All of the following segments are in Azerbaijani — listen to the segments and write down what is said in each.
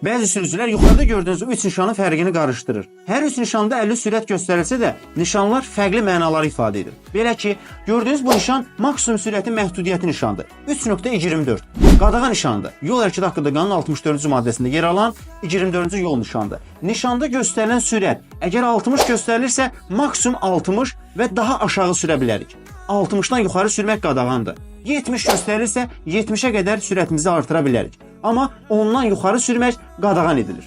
Bəzi sürücülər yuxarıda gördüyünüz 3 nişanın fərqini qarışdırır. Hər 3 nişanda 50 sürət göstərilsə də, nişanlar fərqli mənaları ifadə edir. Belə ki, gördüyünüz bu nişan maksimum sürətin məhdudiyyəti nişandır. 3.24. Qadağa nişanıdır. Yol hərəkəti haqqında qanunun 64-cü maddəsində yer alan 24-cü yol nişanıdır. Nişanda göstərilən sürət əgər 60 göstərilirsə, maksimum 60 və daha aşağı sürə bilərik. 60-dan yuxarı sürmək qadağandır. 70 göstərilirsə, 70-ə qədər sürətimizi artıra bilərik. Amma ondan yuxarı sürmək qadağan edilir.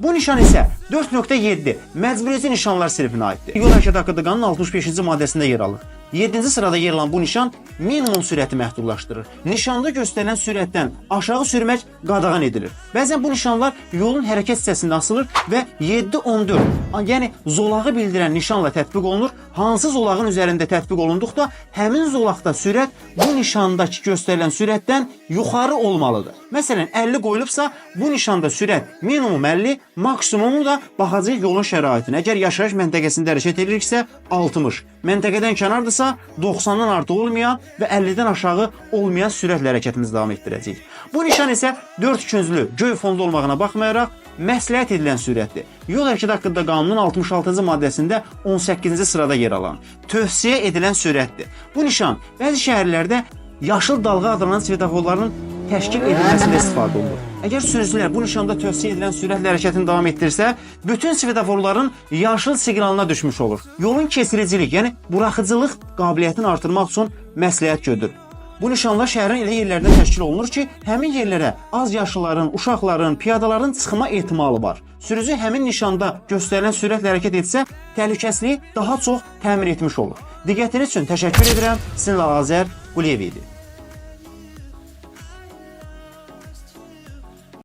Bu nişan isə 4.7 məcburiyyətli nişanlar sinfinə aiddir. Yol hərəkəti haqqında qanunun 65-ci maddəsində yer alır. 7-ci sırada yer alan bu nişan minimum sürəti məhdudlaşdırır. Nişanda göstərilən sürətdən aşağı sürmək qadağan edilir. Bəzən bu nişanlar yolun hərəkət hissəsində asılır və 7-14, yəni zolağı bildirən nişanla tətbiq olunur. Hansı zolağın üzərində tətbiq olunduqda həmin zolaqda sürət bu nişandakı göstərilən sürətdən yuxarı olmalıdır. Məsələn, 50 qoyulubsa, bu nişanda sürət minimum 50, maksimumu da baxacaq yolun şəraitinə. Əgər yaşayış məntəqəsində hərəkət ediriksə 60, məntəqədən kənardırsa 90-dan artıq olmayan və 50-dən aşağı olmayan sürətlə hərəkətimizi davam etdirəcəyik. Bu nişan isə 4 künzlü göy fonda olmağına baxmayaraq məsləhət edilən sürətdir. Yol hərəkəti haqqında qanunun 66-cı maddəsində 18-ci sırada yer alan tövsiyə edilən sürətdir. Bu nişan bəzi şəhərlərdə yaşıl dalğa adlanan svetoforların təşkil edilməsində istifadə olunur. Əgər sürücülər bu nişanda tövsiyə edilən sürətlə hərəkətini davam etdirsə, bütün svetoforların yaşıl siqnalına düşmüş olur. Yolun keçiricilik, yəni buraxıcılıq qabiliyyətini artırmaq üçün məsləhət görülür. Bu nişanlar şəhərin elə yerlərdə təşkil olunur ki, həmin yerlərə az yaşlıların, uşaqların, piyadaların çıxma ehtimalı var. Sürücü həmin nişanda göstərilən sürətlə hərəkət etsə, təhlükəsizliyi daha çox təmin etmiş olur. Diqqətiniz üçün təşəkkür edirəm. Sizinlə Azər Quliyev idi.